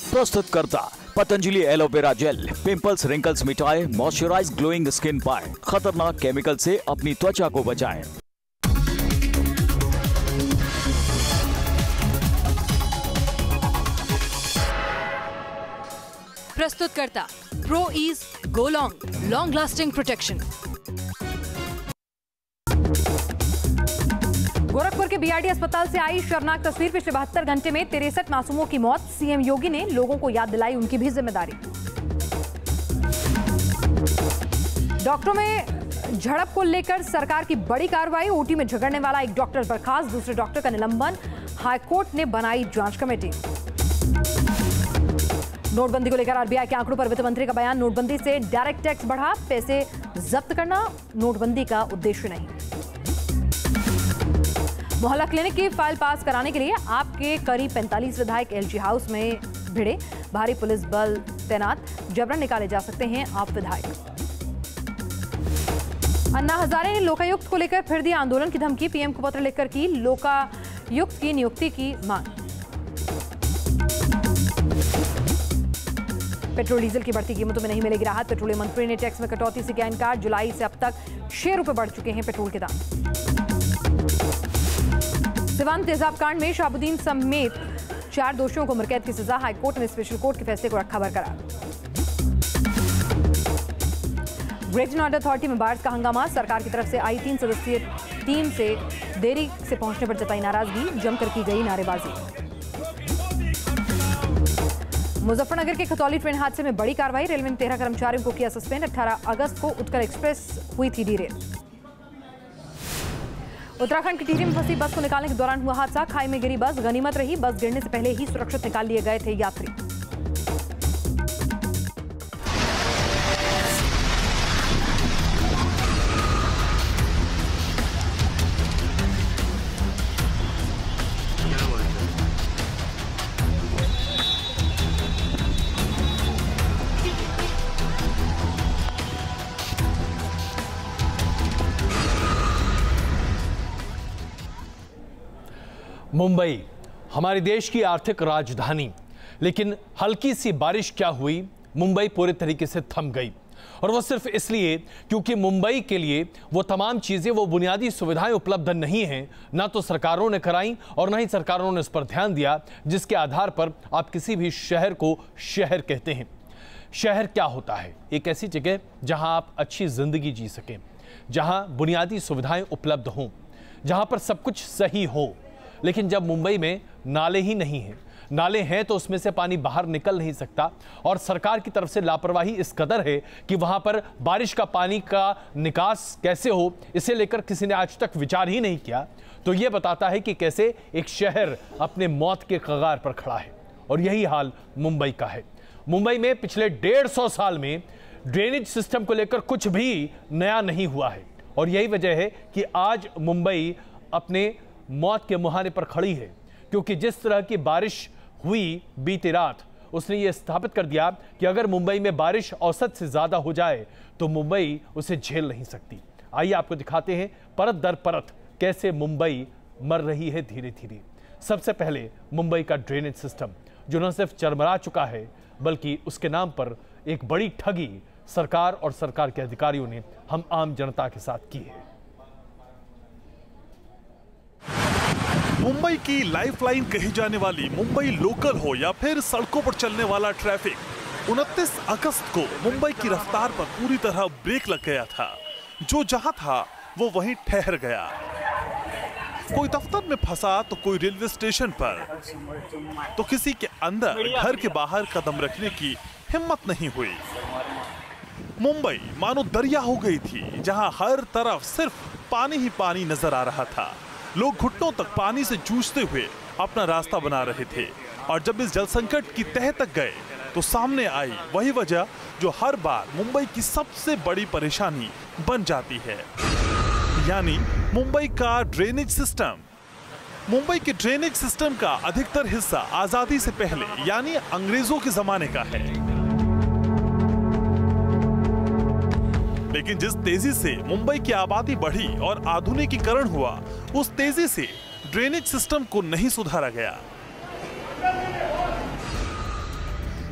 प्रस्तुत करता Patanjali aloe vera gel. Pimples wrinkles मिटाए, मॉइस्चराइज ग्लोइंग स्किन पाए, खतरनाक केमिकल से अपनी त्वचा को बचाएं। प्रस्तुत करता pro ease go long lasting protection. Gorakhpur के बीआरडी अस्पताल से आई शर्मनाक तस्वीर। पिछले 72 घंटे में 63 मासूमों की मौत। सीएम योगी ने लोगों को याद दिलाई उनकी भी जिम्मेदारी। डॉक्टरों में झड़प को लेकर सरकार की बड़ी कार्रवाई। ओटी में झगड़ने वाला एक डॉक्टर बर्खास्त, दूसरे डॉक्टर का निलंबन। हाईकोर्ट ने बनाई जांच कमेटी। नोटबंदी को लेकर आरबीआई के आंकड़ों पर वित्त मंत्री का बयान। नोटबंदी से डायरेक्ट टैक्स बढ़ा, पैसे जब्त करना नोटबंदी का उद्देश्य नहीं। मोहल्ला क्लिनिक की फाइल पास कराने के लिए आपके करीब 45 विधायक एलजी हाउस में भिड़े। भारी पुलिस बल तैनात, जबरन निकाले जा सकते हैं आप विधायक। अन्ना हजारे ने लोकायुक्त को लेकर फिर दी आंदोलन की धमकी। पीएम को पत्र लिखकर की लोकायुक्त की नियुक्ति की मांग। पेट्रोल डीजल की बढ़ती कीमतों में नहीं मिलेगी राहत। पेट्रोलियम मंत्री ने टैक्स में कटौती से किया इनकार। जुलाई से अब तक 6 रुपए बढ़ चुके हैं पेट्रोल के दाम। सिवान तेजाब कांड में शहाबुद्दीन समेत 4 दोषियों को उम्रकैद की सजा। हाईकोर्ट ने स्पेशल कोर्ट के फैसले को रखा बरकरार। ग्रेटर नोएडा अथॉरिटी में बाढ़ का हंगामा। सरकार की तरफ से आई 3 सदस्यीय टीम से देरी से पहुंचने पर जताई नाराजगी। जमकर की गई नारेबाजी। मुजफ्फरनगर के खतौली ट्रेन हादसे में बड़ी कार्रवाई। रेलवे ने 13 कर्मचारियों को किया सस्पेंड। 18 अगस्त को उत्कल एक्सप्रेस हुई थी डीरेल। उत्तराखंड की टिहरी में फंसी बस को निकालने के दौरान हुआ हादसा। खाई में गिरी बस, गनीमत रही बस गिरने से पहले ही सुरक्षित निकाल लिए गए थे यात्री। मुंबई हमारे देश की आर्थिक राजधानी, लेकिन हल्की सी बारिश क्या हुई, मुंबई पूरे तरीके से थम गई। और वो सिर्फ इसलिए क्योंकि मुंबई के लिए वो तमाम चीजें, वो बुनियादी सुविधाएं उपलब्ध नहीं हैं। ना तो सरकारों ने कराई और ना ही सरकारों ने इस पर ध्यान दिया, जिसके आधार पर आप किसी भी शहर को शहर कहते हैं। शहर क्या होता है? एक ऐसी जगह जहां आप अच्छी जिंदगी जी सकें, जहां बुनियादी सुविधाएं उपलब्ध हों, जहां पर सब कुछ सही हो। लेकिन जब मुंबई में नाले ही नहीं हैं, नाले हैं तो उसमें से पानी बाहर निकल नहीं सकता, और सरकार की तरफ से लापरवाही इस कदर है कि वहां पर बारिश का पानी का निकास कैसे हो, इसे लेकर किसी ने आज तक विचार ही नहीं किया। तो यह बताता है कि कैसे एक शहर अपने मौत के कगार पर खड़ा है। और यही हाल मुंबई का है। मुंबई में पिछले 150 साल में ड्रेनेज सिस्टम को लेकर कुछ भी नया नहीं हुआ है, और यही वजह है कि आज मुंबई अपने मौत के मुहाने पर खड़ी है। क्योंकि जिस तरह की बारिश हुई बीती रात, उसने ये स्थापित कर दिया कि अगर मुंबई में बारिश औसत से ज्यादा हो जाए तो मुंबई उसे झेल नहीं सकती। आइए आपको दिखाते हैं परत दर परत कैसे मुंबई मर रही है धीरे धीरे। सबसे पहले मुंबई का ड्रेनेज सिस्टम, जो न सिर्फ चरमरा चुका है बल्कि उसके नाम पर एक बड़ी ठगी सरकार और सरकार के अधिकारियों ने हम आम जनता के साथ की है। मुंबई की लाइफलाइन कही जाने वाली मुंबई लोकल हो या फिर सड़कों पर चलने वाला ट्रैफिक, 29 अगस्त को मुंबई की रफ्तार पर पूरी तरह ब्रेक लग गया था। जो जहां था वो वहीं ठहर गया। कोई दफ्तर में फंसा तो कोई रेलवे स्टेशन पर, तो किसी के अंदर घर के बाहर कदम रखने की हिम्मत नहीं हुई। मुंबई मानो दरिया हो गई थी, जहां हर तरफ सिर्फ पानी ही पानी नजर आ रहा था। लोग घुटनों तक पानी से जूझते हुए अपना रास्ता बना रहे थे। और जब इस जल संकट की तह तक गए तो सामने आई वही वजह जो हर बार मुंबई की सबसे बड़ी परेशानी बन जाती है, यानी मुंबई का ड्रेनेज सिस्टम। मुंबई के ड्रेनेज सिस्टम का अधिकतर हिस्सा आजादी से पहले यानी अंग्रेजों के जमाने का है। लेकिन जिस तेजी से मुंबई की आबादी बढ़ी और आधुनिकीकरण हुआ, उस तेजी से ड्रेनेज सिस्टम को नहीं सुधारा गया।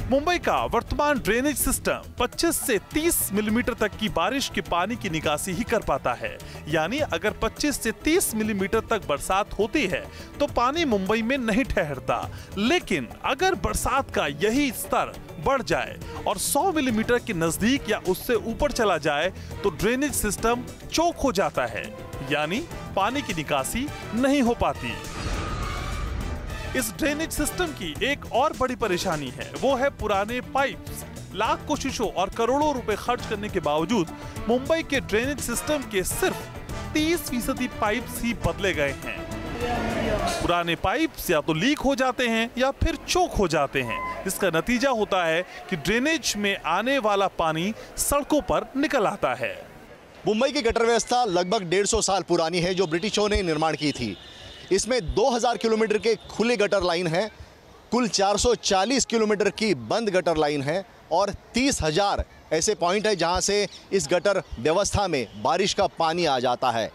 मुंबई का वर्तमान ड्रेनेज सिस्टम 25 से 30 मिलीमीटर तक की बारिश के पानी की निकासी ही कर पाता है। यानी अगर 25 से 30 मिलीमीटर तक बरसात होती है तो पानी मुंबई में नहीं ठहरता। लेकिन अगर बरसात का यही स्तर बढ़ जाए और 100 मिलीमीटर के नजदीक या उससे ऊपर चला जाए तो ड्रेनेज सिस्टम चोक हो जाता है, यानी पानी की निकासी नहीं हो पाती। इस ड्रेनेज सिस्टम की एक और बड़ी परेशानी है, वो है पुराने पाइप्स। लाख कोशिशों और करोड़ों रुपए खर्च करने के बावजूद मुंबई के ड्रेनेज सिस्टम के सिर्फ 30% पाइप्स ही बदले गए हैं। पुराने पाइप्स या तो लीक हो जाते हैं या फिर चोक हो जाते हैं। इसका नतीजा होता है कि ड्रेनेज में आने वाला पानी सड़कों पर निकल आता है। मुंबई की गटर व्यवस्था लगभग 150 साल पुरानी है, जो ब्रिटिशों ने निर्माण की थी। इसमें 2000 किलोमीटर के खुले गटर लाइन है, कुल 440 किलोमीटर की बंद गटर लाइन है और 30,000 ऐसे पॉइंट है जहां से इस गटर व्यवस्था में बारिश का पानी आ जाता है।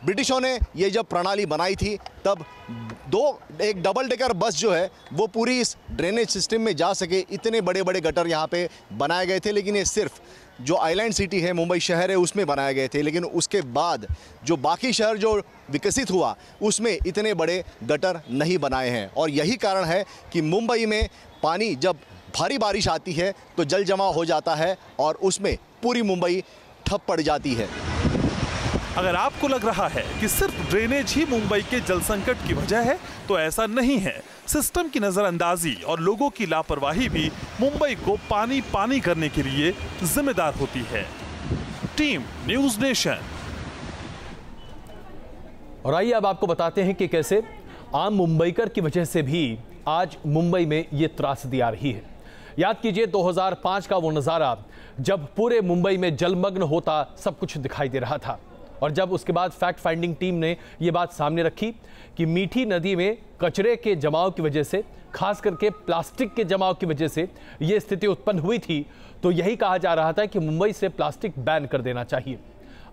ब्रिटिशों ने ये जब प्रणाली बनाई थी तब एक डबल डेकर बस जो है वो पूरी इस ड्रेनेज सिस्टम में जा सके, इतने बड़े बड़े गटर यहाँ पे बनाए गए थे। लेकिन ये सिर्फ जो आइलैंड सिटी है, मुंबई शहर है, उसमें बनाए गए थे। लेकिन उसके बाद जो बाकी शहर जो विकसित हुआ उसमें इतने बड़े गटर नहीं बनाए हैं। और यही कारण है कि मुंबई में पानी जब भारी बारिश आती है तो जल जमाव हो जाता है और उसमें पूरी मुंबई ठप पड़ जाती है। अगर आपको लग रहा है कि सिर्फ ड्रेनेज ही मुंबई के जल संकट की वजह है तो ऐसा नहीं है। सिस्टम की नजरअंदाजी और लोगों की लापरवाही भी मुंबई को पानी पानी करने के लिए जिम्मेदार होती है। Team news nation. और आइए अब आपको बताते हैं कि कैसे आम मुंबईकर की वजह से भी आज मुंबई में ये त्रासदी आ रही है। याद कीजिए 2005 का वो नज़ारा जब पूरे मुंबई में जलमग्न होता सब कुछ दिखाई दे रहा था। और जब उसके बाद फैक्ट फाइंडिंग टीम ने ये बात सामने रखी कि मीठी नदी में कचरे के जमाव की वजह से, खास करके प्लास्टिक के जमाव की वजह से ये स्थिति उत्पन्न हुई थी, तो यही कहा जा रहा था कि मुंबई से प्लास्टिक बैन कर देना चाहिए।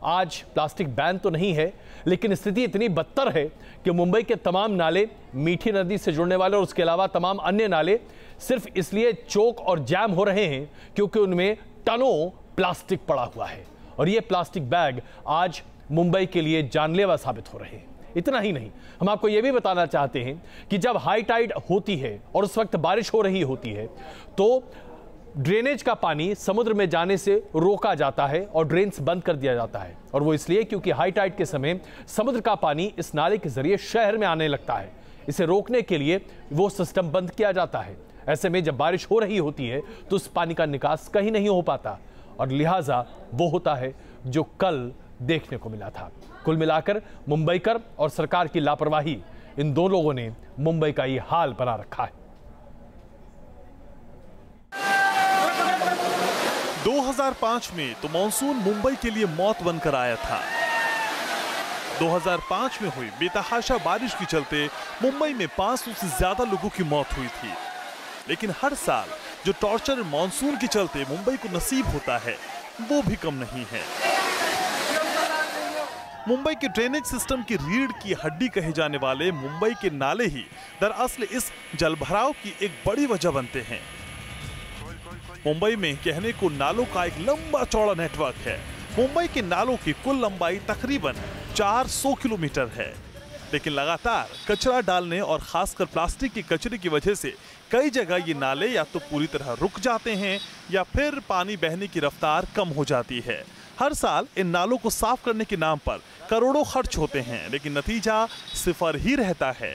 आज प्लास्टिक बैन तो नहीं है, लेकिन स्थिति इतनी बदतर है कि मुंबई के तमाम नाले मीठी नदी से जुड़ने वाले और उसके अलावा तमाम अन्य नाले सिर्फ इसलिए चोक और जैम हो रहे हैं क्योंकि उनमें टनों प्लास्टिक पड़ा हुआ है। और ये प्लास्टिक बैग आज मुंबई के लिए जानलेवा साबित हो रहे हैं। इतना ही नहीं, हम आपको यह भी बताना चाहते हैं कि जब हाई टाइड होती है और उस वक्त बारिश हो रही होती है तो ड्रेनेज का पानी समुद्र में जाने से रोका जाता है और ड्रेन्स बंद कर दिया जाता है। और वो इसलिए क्योंकि हाई टाइड के समय समुद्र का पानी इस नाले के जरिए शहर में आने लगता है। इसे रोकने के लिए वो सिस्टम बंद किया जाता है। ऐसे में जब बारिश हो रही होती है तो उस पानी का निकास कहीं नहीं हो पाता और लिहाजा वो होता है जो कल देखने को मिला था। कुल मिलाकर मुंबईकर और सरकार की लापरवाही, इन दो लोगों ने मुंबई का ये हाल बना रखा है। 2005 में तो मानसून मुंबई के लिए मौत बनकर आया था। 2005 में हुई बेतहाशा बारिश के चलते मुंबई में 500 से ज्यादा लोगों की मौत हुई थी। लेकिन हर साल जो टॉर्चर मानसून के चलते मुंबई को नसीब होता है वो भी कम नहीं है। मुंबई के ड्रेनेज सिस्टम की रीढ़ की हड्डी कहे जाने वाले मुंबई के नाले ही दरअसल इस जलभराव की एक बड़ी वजह बनते हैं। मुंबई में कहने को नालों का एक लंबा चौड़ा नेटवर्क है। मुंबई के नालों की कुल लंबाई तकरीबन 400 किलोमीटर है। लेकिन लगातार कचरा डालने और खासकर प्लास्टिक के कचरे की वजह से कई जगह ये नाले या तो पूरी तरह रुक जाते हैं या फिर पानी बहने की रफ्तार कम हो जाती है। हर साल इन नालों को साफ करने के नाम पर करोड़ों खर्च होते हैं, लेकिन नतीजा सिफर ही रहता है।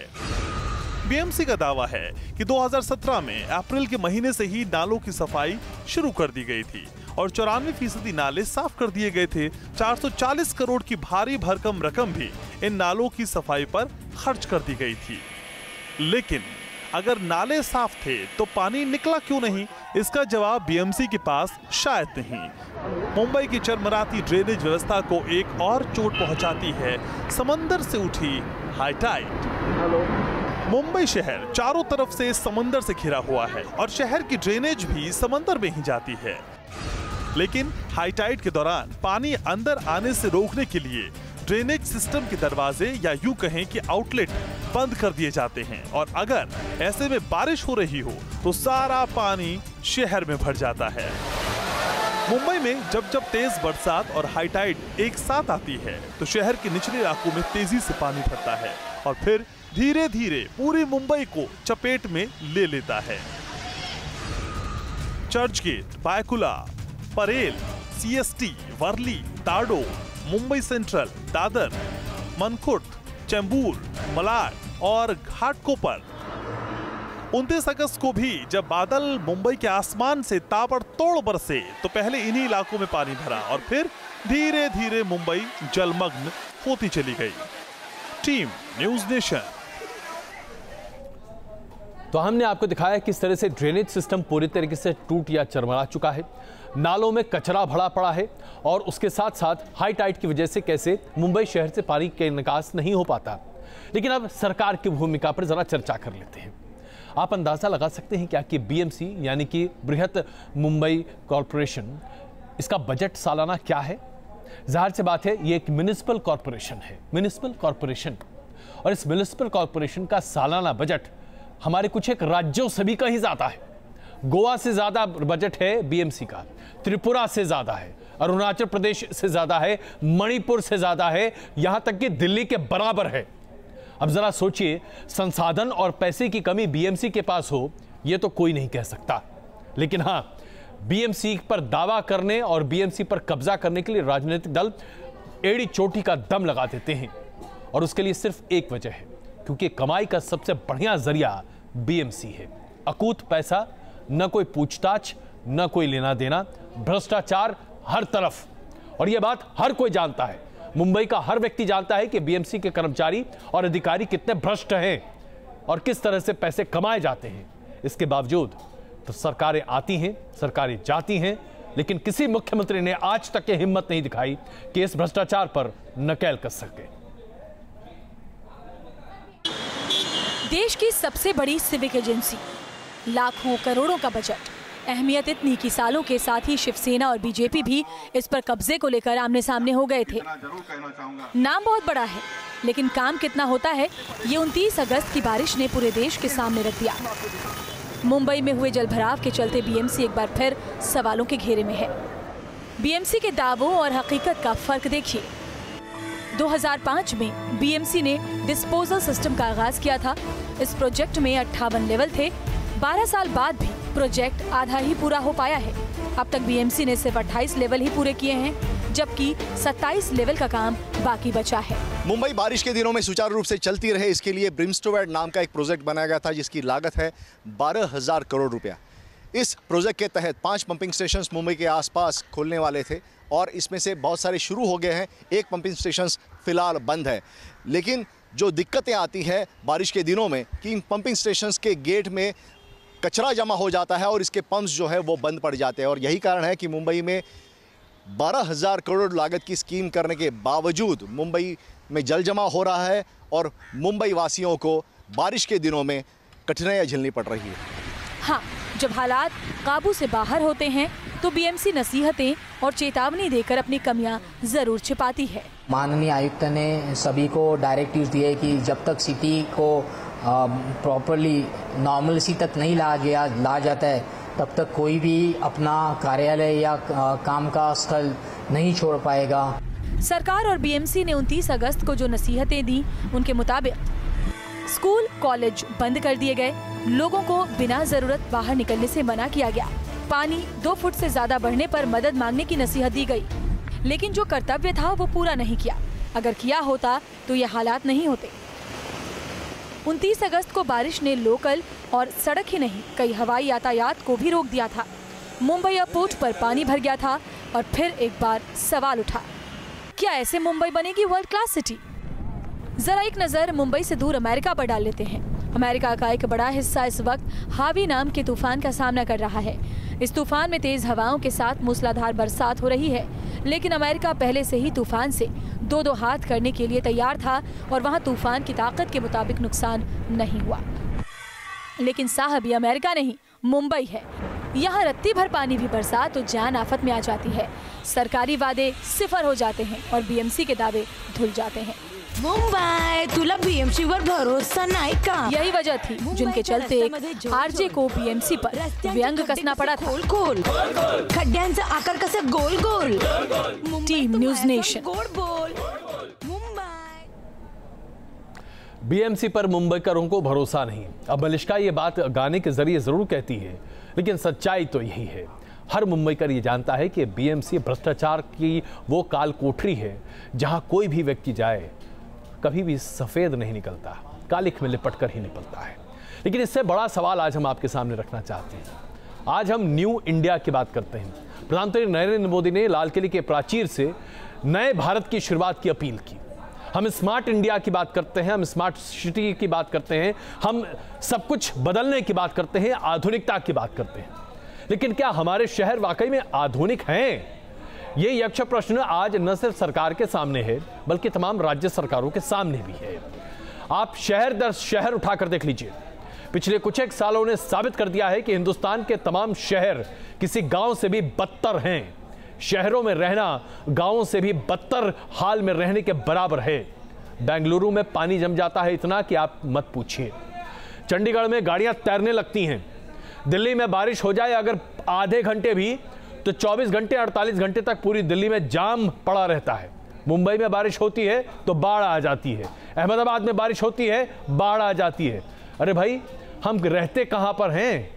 बीएमसी का दावा है कि 2017 में अप्रैल के महीने से ही नालों की सफाई शुरू कर दी गई थी और 94% नाले साफ कर दिए गए थे। 440 करोड़ की भारी भरकम रकम भी इन नालों की सफाई पर खर्च कर दी गई थी। लेकिन अगर नाले साफ थे तो पानी निकला क्यों नहीं? इसका जवाब बीएमसी के पास शायद नहीं। मुंबई की चरमराती ड्रेनेज व्यवस्था को एक और चोट पहुंचाती है समंदर से उठी हाई टाइड। मुंबई शहर चारों तरफ से समंदर से घिरा हुआ है और शहर की ड्रेनेज भी समंदर में ही जाती है। लेकिन हाई टाइड के दौरान पानी अंदर आने से रोकने के लिए ड्रेनेज सिस्टम के दरवाजे या यूं कहें कि आउटलेट बंद कर दिए जाते हैं और अगर ऐसे में बारिश हो रही हो तो सारा पानी शहर में भर जाता है। मुंबई में जब जब तेज बरसात और हाई टाइड एक साथ आती है तो शहर के निचले इलाकों में तेजी से पानी भरता है और फिर धीरे धीरे पूरी मुंबई को चपेट में ले लेता है। चर्चगेट, बायकुला, परेल, सीएसटी, वर्ली, ताडो, मुंबई सेंट्रल, दादर, मनकुट, चेंबूर, मलाड और घाटकोपर। 29 अगस्त को भी जब बादल मुंबई के आसमान से ताबड़तोड़ बरसे तो पहले इन्हीं इलाकों में पानी भरा और फिर धीरे धीरे मुंबई जलमग्न होती चली गई। Team news nation. तो हमने आपको दिखाया किस तरह से ड्रेनेज सिस्टम पूरी तरीके से टूट या चरमरा चुका है, नालों में कचरा भरा पड़ा है और उसके साथ साथ हाई टाइड की वजह से कैसे मुंबई शहर से पानी का निकास नहीं हो पाता। लेकिन अब सरकार की भूमिका पर जरा चर्चा कर लेते हैं। आप अंदाजा लगा सकते हैं क्या कि बीएमसी यानी कि बृहत मुंबई कॉरपोरेशन, इसका बजट सालाना क्या है? जाहिर सी बात है ये एक म्युनिसिपल कॉरपोरेशन है, म्युनिसिपल कॉरपोरेशन, और इस म्युनिसिपल कॉरपोरेशन का सालाना बजट हमारे कुछ एक राज्यों से भी कहीं ज्यादा है। गोवा से ज्यादा बजट है बीएमसी का, त्रिपुरा से ज्यादा है, अरुणाचल प्रदेश से ज्यादा है, मणिपुर से ज्यादा है, यहां तक कि दिल्ली के बराबर है। अब जरा सोचिए, संसाधन और पैसे की कमी बीएमसी के पास हो यह तो कोई नहीं कह सकता, लेकिन हां, बीएमसी पर दावा करने और बीएमसी पर कब्जा करने के लिए राजनीतिक दल एड़ी चोटी का दम लगा देते हैं। और उसके लिए सिर्फ एक वजह है, क्योंकि कमाई का सबसे बढ़िया जरिया बीएमसी है। अकूत पैसा, न कोई पूछताछ, न कोई लेना देना, भ्रष्टाचार हर तरफ, और यह बात हर कोई जानता है। मुंबई का हर व्यक्ति जानता है कि बीएमसी के कर्मचारी और अधिकारी कितने भ्रष्ट हैं और किस तरह से पैसे कमाए जाते हैं। इसके बावजूद तो सरकारें आती हैं, सरकारें जाती हैं, लेकिन किसी मुख्यमंत्री ने आज तक ये हिम्मत नहीं दिखाई कि इस भ्रष्टाचार पर नकेल कस सके। देश की सबसे बड़ी सिविक एजेंसी, लाखों करोड़ों का बजट, अहमियत इतनी कि सालों के साथ ही शिवसेना और बीजेपी भी इस पर कब्जे को लेकर आमने सामने हो गए थे। नाम बहुत बड़ा है, लेकिन काम कितना होता है ये 29 अगस्त की बारिश ने पूरे देश के सामने रख दिया। मुंबई में हुए जलभराव के चलते बीएमसी एक बार फिर सवालों के घेरे में है। बीएमसी के दावों और हकीकत का फर्क देखिए। 2005 में बीएमसी ने डिस्पोजल सिस्टम का आगाज किया था। इस प्रोजेक्ट में 58 लेवल थे। 12 साल बाद भी प्रोजेक्ट आधा ही पूरा हो पाया है। अब तक बीएमसी ने सिर्फ 28 लेवल ही पूरे किए हैं, जबकि 27 लेवल का काम बाकी बचा है। मुंबई बारिश के दिनों में सुचारू रूप से चलती रहे, इसके लिए ब्रिमस्टोवेड नाम का एक प्रोजेक्ट बनाया गया था, जिसकी लागत है 12,000 करोड़ रुपया। इस प्रोजेक्ट के तहत 5 पंपिंग स्टेशंस मुंबई के आसपास खोलने वाले थे और इसमें से बहुत सारे शुरू हो गए हैं। एक पंपिंग स्टेशन फिलहाल बंद है, लेकिन जो दिक्कतें आती है बारिश के दिनों में कि इन पंपिंग स्टेशंस के गेट में कचरा जमा हो जाता है और इसके पंप्स जो है वो बंद पड़ जाते हैं। और यही कारण है कि मुंबई में 12,000 करोड़ लागत की स्कीम करने के बावजूद मुंबई में जल जमा हो रहा है और मुंबई वासियों को बारिश के दिनों में कठिनाइयाँ झेलनी पड़ रही है। हाँ, जब हालात काबू से बाहर होते हैं तो बीएमसी नसीहतें और चेतावनी देकर अपनी कमियां जरूर छिपाती है। माननीय आयुक्त ने सभी को डायरेक्टिव दिए कि जब तक सिटी को प्रॉपर्ली नॉर्मलसी तक नहीं ला जाता है, तब तक कोई भी अपना कार्यालय या काम का स्थल नहीं छोड़ पाएगा। सरकार और बीएमसी ने 29 अगस्त को जो नसीहतें दी, उनके मुताबिक स्कूल कॉलेज बंद कर दिए गए, लोगों को बिना जरूरत बाहर निकलने से मना किया गया, पानी 2 फुट से ज्यादा बढ़ने पर मदद मांगने की नसीहत दी गई। लेकिन जो कर्तव्य था वो पूरा नहीं किया। अगर किया होता तो ये हालात नहीं होते। 29 अगस्त को बारिश ने लोकल और सड़क ही नहीं, कई हवाई यातायात को भी रोक दिया था। मुंबई एयरपोर्ट पर पानी भर गया था और फिर एक बार सवाल उठा, क्या ऐसे मुंबई बनेगी वर्ल्ड क्लास सिटी? जरा एक नजर मुंबई से दूर अमेरिका पर डाल लेते हैं। अमेरिका का एक बड़ा हिस्सा इस वक्त हावी नाम के तूफान का सामना कर रहा है। इस तूफान में तेज हवाओं के साथ मूसलाधार बरसात हो रही है, लेकिन अमेरिका पहले से ही तूफान से 2-2 हाथ करने के लिए तैयार था और वहां तूफान की ताकत के मुताबिक नुकसान नहीं हुआ। लेकिन साहब, ये अमेरिका नहीं, मुंबई है। यहाँ रत्ती भर पानी भी बरसा तो जान आफत में आ जाती है। सरकारी वादे सिफर हो जाते हैं और बीएमसी के दावे धुल जाते हैं। मुंबई तुला बीएमसी वर भरोसा नाही का? यही वजह थी जिनके चलते आरजे को बीएमसी पर व्यंग कसना पड़ा था। खोल खोल खड्ड्यांचा आकार कसा गोल गोल। Team News Nation. गोल बोल मुंबई। बीएमसी पर मुंबईकरों को भरोसा नहीं। अब मलिष्का ये बात गाने के जरिए जरूर कहती है, लेकिन सच्चाई तो यही है। हर मुंबईकर ये जानता है कि बीएमसी भ्रष्टाचार की वो काल कोठरी है जहां कोई भी व्यक्ति जाए कभी भी सफेद नहीं निकलता, कालिख में लिपट कर ही निकलता है। लेकिन इससे बड़ा सवाल आज हम आपके सामने रखना चाहते हैं। आज हम न्यू इंडिया की बात करते हैं। प्रधानमंत्री नरेंद्र मोदी ने लाल किले के प्राचीर से नए भारत की शुरुआत की अपील की। हम स्मार्ट इंडिया की बात करते हैं, हम स्मार्ट सिटी की बात करते हैं, हम सब कुछ बदलने की बात करते हैं, आधुनिकता की बात करते हैं। लेकिन क्या हमारे शहर वाकई में आधुनिक हैं? ये यक्ष प्रश्न आज न सिर्फ सरकार के सामने है, बल्कि तमाम राज्य सरकारों के सामने भी है। आप शहर दर शहर उठाकर देख लीजिए। पिछले कुछ एक सालों ने साबित कर दिया है कि हिंदुस्तान के तमाम शहर किसी गांव से भी बदतर हैं। शहरों में रहना गांवों से भी बदतर हाल में रहने के बराबर है। बेंगलुरु में पानी जम जाता है इतना कि आप मत पूछिए। चंडीगढ़ में गाड़ियां तैरने लगती हैं। दिल्ली में बारिश हो जाए अगर आधे घंटे भी, तो 24 घंटे 48 घंटे तक पूरी दिल्ली में जाम पड़ा रहता है। मुंबई में बारिश होती है तो बाढ़ आ जाती है। अहमदाबाद में बारिश होती है, बाढ़ आ जाती है। अरे भाई, हम रहते कहां पर हैं?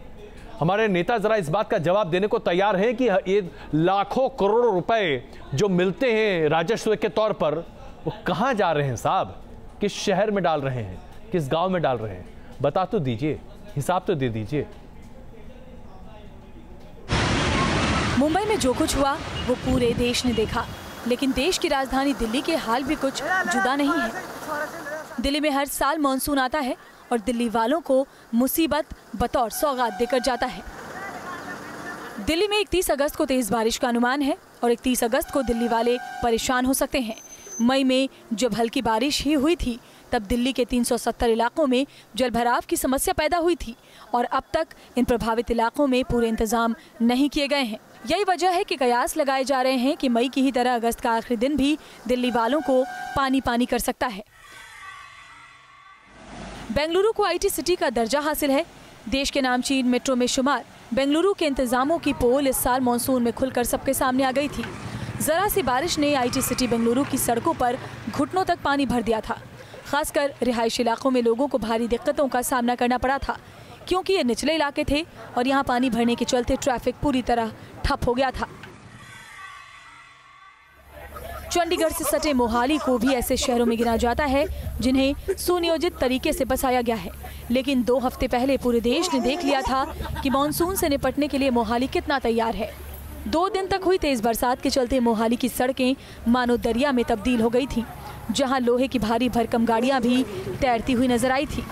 हमारे नेता जरा इस बात का जवाब देने को तैयार हैं कि ये लाखों करोड़ों रुपए जो मिलते हैं राजस्व के तौर पर, वो कहां जा रहे हैं साहब? किस शहर में डाल रहे हैं, किस गांव में डाल रहे हैं? बता तो दीजिए, हिसाब तो दे दीजिए। मुंबई में जो कुछ हुआ वो पूरे देश ने देखा, लेकिन देश की राजधानी दिल्ली के हाल भी कुछ जुदा नहीं है। दिल्ली में हर साल मॉनसून आता है और दिल्ली वालों को मुसीबत बतौर सौगात देकर जाता है। दिल्ली में 31 अगस्त को तेज बारिश का अनुमान है और 31 अगस्त को दिल्ली वाले परेशान हो सकते हैं। मई में जब हल्की बारिश ही हुई थी, तब दिल्ली के 370 इलाकों में जलभराव की समस्या पैदा हुई थी और अब तक इन प्रभावित इलाकों में पूरे इंतजाम नहीं किए गए हैं। यही वजह है कि कयास लगाए जा रहे हैं कि मई की ही तरह अगस्त का आखिरी दिन भी दिल्ली वालों को पानी पानी कर सकता है। बेंगलुरु को आईटी सिटी का दर्जा हासिल है। देश के नामचीन मेट्रो में शुमार बेंगलुरु के इंतजामों की पोल इस साल मॉनसून में खुलकर सबके सामने आ गई थी। जरा सी बारिश ने आईटी सिटी बेंगलुरु की सड़कों पर घुटनों तक पानी भर दिया था। खासकर रिहायशी इलाकों में लोगों को भारी दिक्कतों का सामना करना पड़ा था, क्योंकि ये निचले इलाके थे और यहाँ पानी भरने के चलते ट्रैफिक पूरी तरह ठप हो गया था। चंडीगढ़ से सटे मोहाली को भी ऐसे शहरों में गिना जाता है जिन्हें सुनियोजित तरीके से बसाया गया है। लेकिन 2 हफ्ते पहले पूरे देश ने देख लिया था कि मानसून से निपटने के लिए मोहाली कितना तैयार है। 2 दिन तक हुई तेज बरसात के चलते मोहाली की सड़कें मानो दरिया में तब्दील हो गई थी, जहां लोहे की भारी भरकम गाड़ियां भी तैरती हुई नजर आई थी।